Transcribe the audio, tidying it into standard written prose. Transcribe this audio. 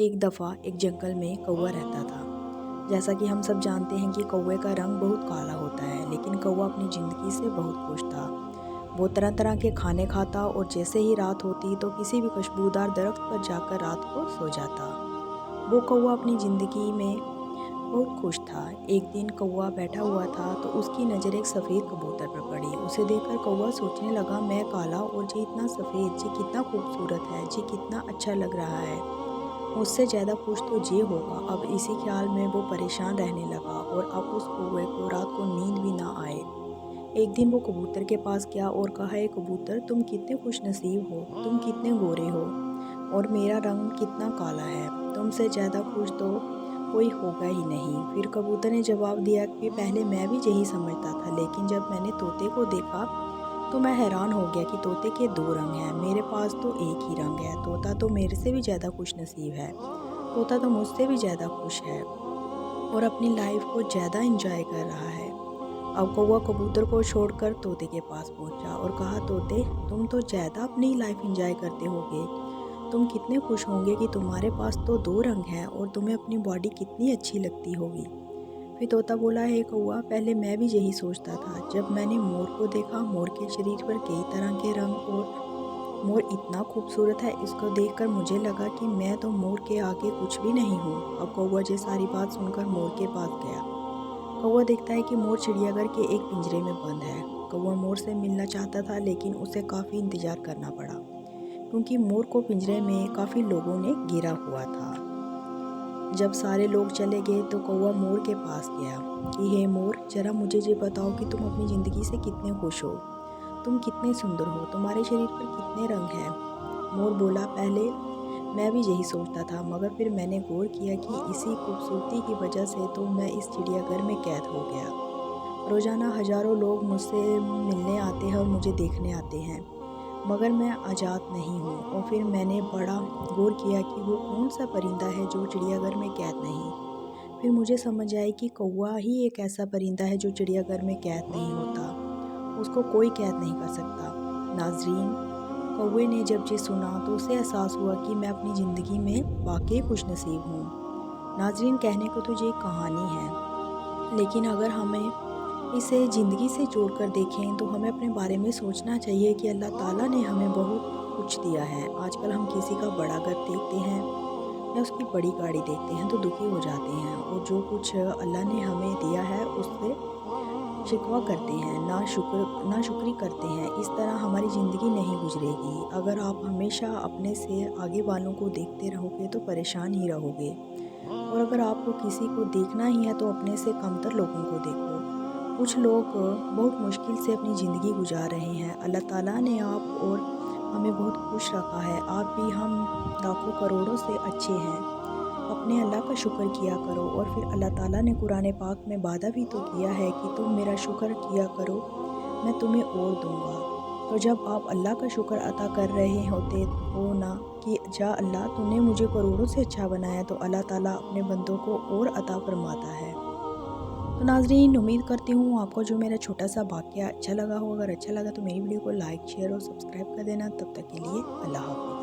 एक दफ़ा एक जंगल में कौवा रहता था। जैसा कि हम सब जानते हैं कि कौवे का रंग बहुत काला होता है, लेकिन कौवा अपनी ज़िंदगी से बहुत खुश था। वो तरह तरह के खाने खाता और जैसे ही रात होती तो किसी भी खुशबूदार दरख्त पर जाकर रात को सो जाता। वो कौवा अपनी ज़िंदगी में बहुत खुश था। एक दिन कौवा बैठा हुआ था तो उसकी नज़र एक सफ़ेद कबूतर पर पड़ी। उसे देखकर कौवा सोचने लगा, मैं काला और ये इतना सफ़ेद, ये कितना खूबसूरत है, ये कितना अच्छा लग रहा है। मुझसे ज़्यादा खुश तो ये होगा। अब इसी ख्याल में वो परेशान रहने लगा और अब उस कौवे को रात को नींद भी ना आए। एक दिन वो कबूतर के पास गया और कहा, ए कबूतर, तुम कितने खुशनसीब हो, तुम कितने गोरे हो और मेरा रंग कितना काला है। तुमसे ज़्यादा खुश तो कोई होगा ही नहीं। फिर कबूतर ने जवाब दिया कि पहले मैं भी यही समझता था, लेकिन जब मैंने तोते को देखा तो मैं हैरान हो गया कि तोते के दो रंग हैं, मेरे पास तो एक ही रंग है। तोता तो मेरे से भी ज़्यादा खुश नसीब है, तोता तो मुझसे भी ज़्यादा खुश है और अपनी लाइफ को ज़्यादा इंजॉय कर रहा है। अब कौवा कबूतर को छोड़कर तोते के पास पहुंचा और कहा, तोते, तुम तो ज़्यादा अपनी लाइफ इंजॉय करते होगे, तुम कितने खुश होंगे कि तुम्हारे पास तो दो रंग हैं और तुम्हें अपनी बॉडी कितनी अच्छी लगती होगी। फिर तोता बोला, हे कौवा, पहले मैं भी यही सोचता था। जब मैंने मोर को देखा, मोर के शरीर पर कई तरह के रंग और मोर इतना खूबसूरत है, इसको देखकर मुझे लगा कि मैं तो मोर के आगे कुछ भी नहीं हूँ। अब कौवा ये सारी बात सुनकर मोर के पास गया। कौवा देखता है कि मोर चिड़ियाघर के एक पिंजरे में बंद है। कौवा मोर से मिलना चाहता था, लेकिन उसे काफ़ी इंतज़ार करना पड़ा, क्योंकि मोर को पिंजरे में काफ़ी लोगों ने घेरा हुआ था। जब सारे लोग चले गए तो कौवा मोर के पास गया कि हे मोर, जरा मुझे ये बताओ कि तुम अपनी ज़िंदगी से कितने खुश हो, तुम कितने सुंदर हो, तुम्हारे शरीर पर कितने रंग हैं। मोर बोला, पहले मैं भी यही सोचता था, मगर फिर मैंने गौर किया कि इसी खूबसूरती की वजह से तो मैं इस चिड़ियाघर में कैद हो गया। रोज़ाना हज़ारों लोग मुझसे मिलने आते हैं और मुझे देखने आते हैं, मगर मैं आज़ाद नहीं हूँ। और फिर मैंने बड़ा गौर किया कि वो कौन सा परिंदा है जो चिड़ियाघर में कैद नहीं। फिर मुझे समझ आया कि कौवा ही एक ऐसा परिंदा है जो चिड़ियाघर में कैद नहीं होता, उसको कोई कैद नहीं कर सकता। नाजरीन, कौवे ने जब ये सुना तो उसे एहसास हुआ कि मैं अपनी ज़िंदगी में वाकई खुशनसीब हूँ। नाजरीन, कहने को तो ये कहानी है, लेकिन अगर हमें इसे ज़िंदगी से जोड़कर देखें तो हमें अपने बारे में सोचना चाहिए कि अल्लाह ताला ने हमें बहुत कुछ दिया है। आजकल हम किसी का बड़ा घर देखते हैं या उसकी बड़ी गाड़ी देखते हैं तो दुखी हो जाते हैं, और जो कुछ अल्लाह ने हमें दिया है उससे शिकवा करते हैं, नाशुक्री करते हैं। इस तरह हमारी ज़िंदगी नहीं गुजरेगी। अगर आप हमेशा अपने से आगे वालों को देखते रहोगे तो परेशान ही रहोगे, और अगर आपको किसी को देखना ही है तो अपने से कमतर लोगों को देखो। कुछ लोग बहुत मुश्किल से अपनी ज़िंदगी गुजार रहे हैं। अल्लाह ताला ने आप और हमें बहुत खुश रखा है। आप भी हम लाखों करोड़ों से अच्छे हैं। अपने अल्लाह का शुक्र किया करो। और फिर अल्लाह ताला ने कुरान पाक में वादा भी तो किया है कि तुम मेरा शुक्र किया करो, मैं तुम्हें और दूंगा। तो जब आप अल्लाह का शुक्र अता कर रहे होते हो ना कि जा अल्लाह, तूने मुझे करोड़ों से अच्छा बनाया, तो अल्लाह ताला अपने बंदों को और अता फरमाता है। तो नाज़रीन, उम्मीद करती हूँ आपको जो मेरा छोटा सा वाक़या अच्छा लगा हो। अगर अच्छा लगा तो मेरी वीडियो को लाइक, शेयर और सब्सक्राइब कर देना। तब तक के लिए अल्लाह हाफ़िज़।